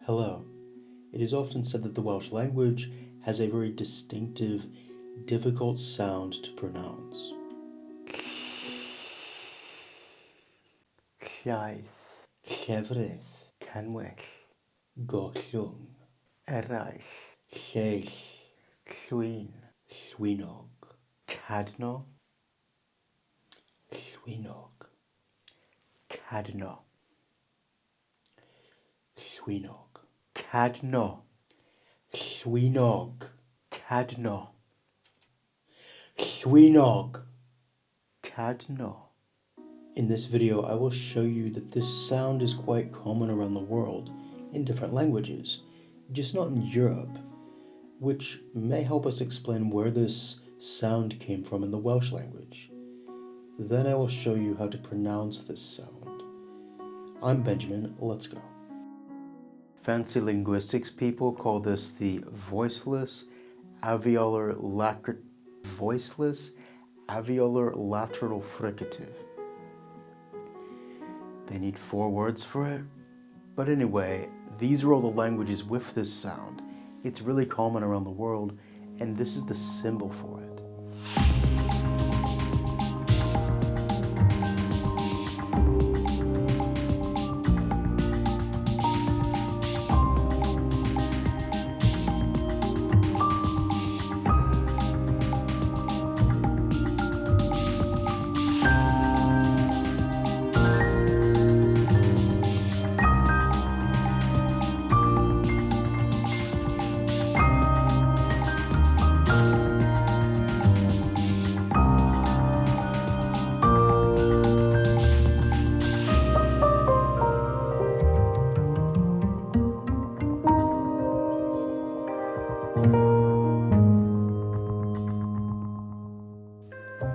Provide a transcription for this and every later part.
Hello. It is often said that the Welsh language has a very distinctive, difficult sound to pronounce. Llaeth, Llefrith, canwyll, gollwng, eraill, lleill, llwyn, llwynog, cadno, llwynog, cadno, llwynog, cadno, llwynog, cadno, llwynog. cadno. In this video, I will show you that this sound is quite common around the world in different languages, just not in Europe, which may help us explain where this sound came from in the Welsh language. Then I will show you how to pronounce this sound. I'm Benjamin, let's go. Fancy linguistics people call this the voiceless alveolar lateral fricative. They need 4 words for it. But anyway, these are all the languages with this sound. It's really common around the world, and this is the symbol for it.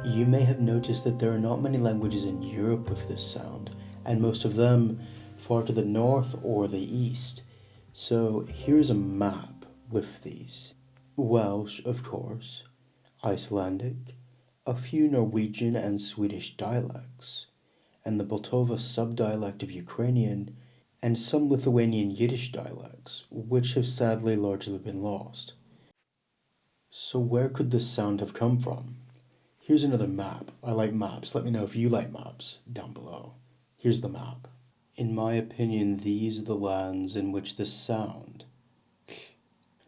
You may have noticed that there are not many languages in Europe with this sound, and most of them far to the north or the east. So here's a map with these. Welsh, of course, Icelandic, a few Norwegian and Swedish dialects, and the Baltova subdialect of Ukrainian, and some Lithuanian Yiddish dialects, which have sadly largely been lost. So where could this sound have come from? Here's another map. I like maps. Let me know if you like maps down below. Here's the map. In my opinion, these are the lands in which this sound,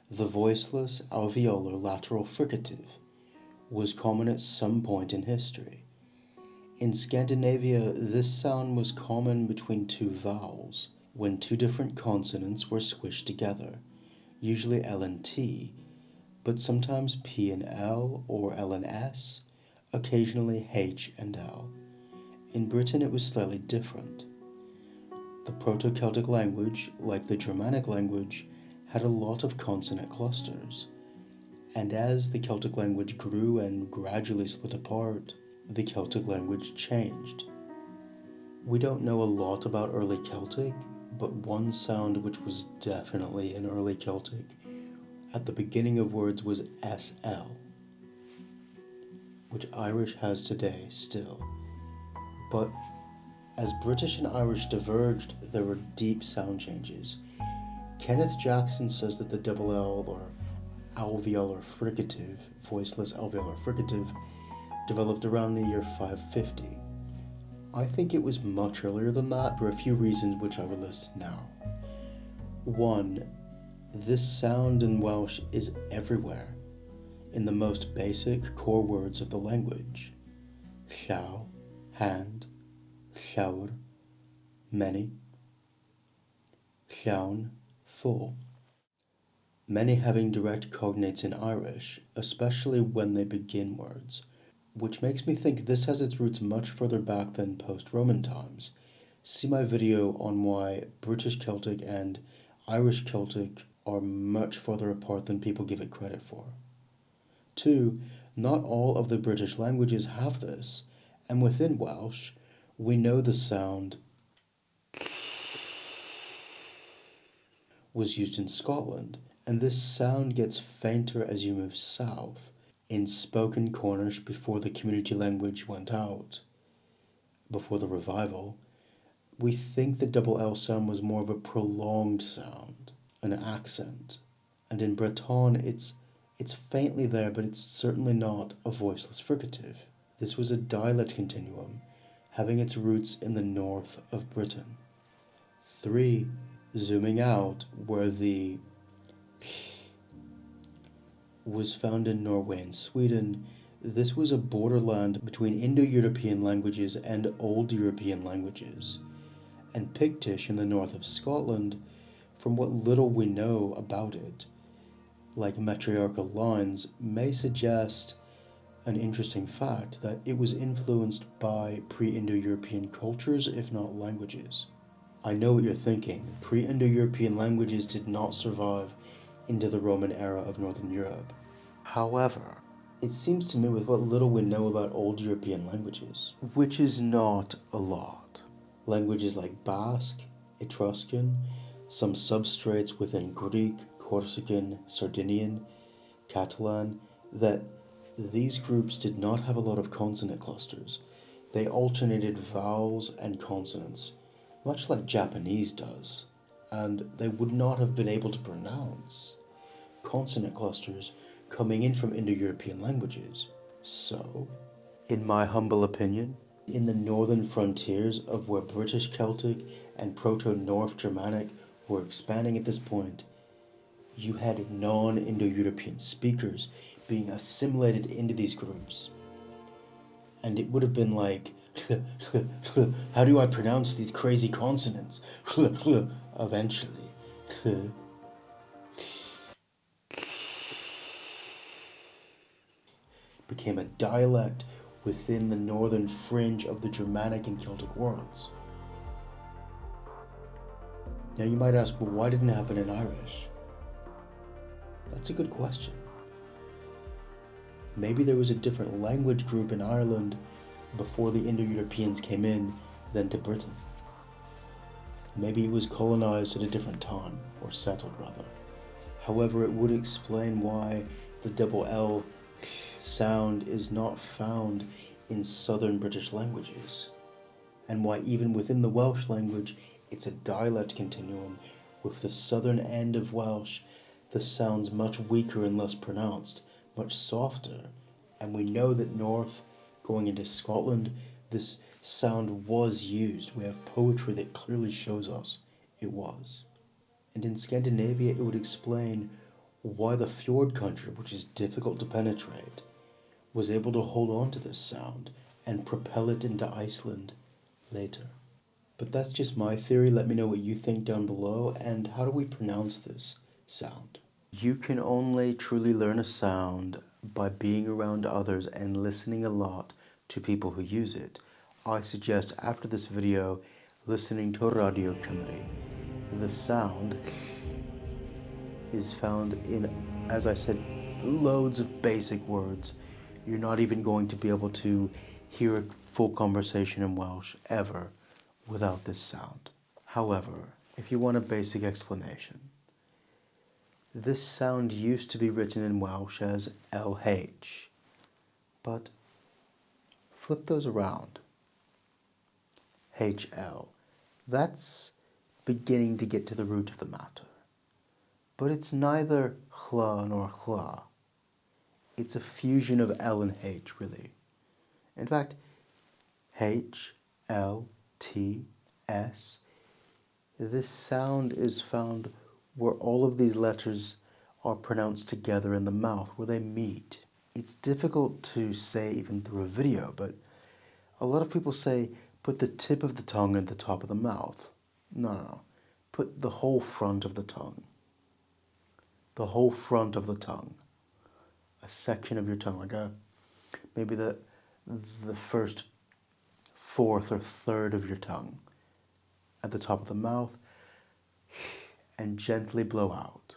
the voiceless alveolar lateral fricative, was common at some point in history. In Scandinavia, this sound was common between 2 vowels, when 2 different consonants were squished together, usually L and T, but sometimes P and L or L and S, occasionally H and L. In Britain it was slightly different. The Proto-Celtic language, like the Germanic language, had a lot of consonant clusters, and as the Celtic language grew and gradually split apart, the Celtic language changed. We don't know a lot about early Celtic, but one sound which was definitely in early Celtic at the beginning of words was SL, which Irish has today still. But as British and Irish diverged, there were deep sound changes. Kenneth Jackson says that the double L, or alveolar fricative, voiceless alveolar fricative, developed around the year 550. I think it was much earlier than that for a few reasons which I will list now. 1. This sound in Welsh is everywhere, in the most basic core words of the language. Llaw, hand, llawer, many, llawn, full. Many having direct cognates in Irish, especially when they begin words, which makes me think this has its roots much further back than post-Roman times. See my video on why British Celtic and Irish Celtic are much further apart than people give it credit for. 2. Not all of the British languages have this, and within Welsh, we know the sound was used in Scotland, and this sound gets fainter as you move south, in spoken Cornish before the community language went out, before the revival. We think the double L sound was more of a prolonged sound. an accent, and in Breton it's faintly there, but it's certainly not a voiceless fricative. This was a dialect continuum, having its roots in the north of Britain. 3. Zooming out, where the was found in Norway and Sweden, this was a borderland between Indo-European languages and Old European languages. And Pictish in the north of Scotland, from what little we know about it, like matriarchal lines, may suggest an interesting fact that it was influenced by pre-Indo-European cultures, if not languages. I know what you're thinking. Pre-Indo-European languages did not survive into the Roman era of Northern Europe. However, it seems to me with what little we know about Old European languages, which is not a lot. Languages like Basque, Etruscan, some substrates within Greek, Corsican, Sardinian, Catalan, that these groups did not have a lot of consonant clusters. They alternated vowels and consonants, much like Japanese does, and they would not have been able to pronounce consonant clusters coming in from Indo-European languages. So, in my humble opinion, in the northern frontiers of where British Celtic and Proto-North Germanic were expanding at this point, you had non-Indo-European speakers being assimilated into these groups. And it would have been like, how do I pronounce these crazy consonants? Eventually. Became a dialect within the northern fringe of the Germanic and Celtic worlds. Now you might ask, well, why didn't it happen in Irish? That's a good question. Maybe there was a different language group in Ireland before the Indo-Europeans came in than to Britain. Maybe it was colonized at a different time, or settled rather. However, it would explain why the double L sound is not found in southern British languages, and why even within the Welsh language it's a dialect continuum, with the southern end of Welsh the sounds much weaker and less pronounced, much softer, and we know that north, going into Scotland, this sound was used. We have poetry that clearly shows us it was. And in Scandinavia it would explain why the fjord country, which is difficult to penetrate, was able to hold on to this sound and propel it into Iceland later. But that's just my theory. Let me know what you think down below, and how do we pronounce this sound? You can only truly learn a sound by being around others and listening a lot to people who use it. I suggest after this video listening to Radio Cymru. The sound is found in, as I said, loads of basic words. You're not even going to be able to hear a full conversation in Welsh ever without this sound. However, if you want a basic explanation, this sound used to be written in Welsh as LH, but flip those around. HL. That's beginning to get to the root of the matter. But it's neither chla nor chla. It's a fusion of L and H, really. In fact, H, L, T, S, this sound is found where all of these letters are pronounced together in the mouth, where they meet. It's difficult to say even through a video, but a lot of people say, put the tip of the tongue at the top of the mouth. No. Put the whole front of the tongue. The whole front of the tongue. A section of your tongue, like maybe the first fourth or third of your tongue at the top of the mouth, and gently blow out.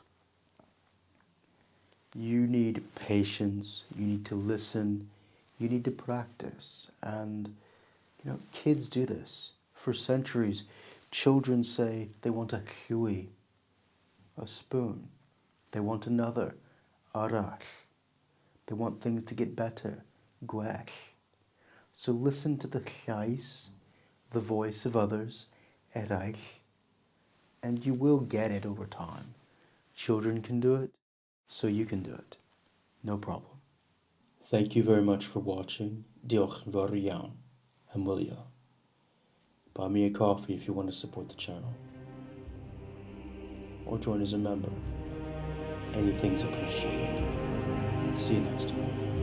You need patience, you need to listen, you need to practice, and kids do this. For centuries, children say they want a llwy, a spoon. They want another, arall. They want things to get better, gwell. So listen to the llais, the voice of others, eraill, and you will get it over time. Children can do it, so you can do it. No problem. Thank you very much for watching. Diolch yn fawr iawn. Hymwylio. Buy me a coffee if you want to support the channel. Or join as a member. Anything's appreciated. See you next time.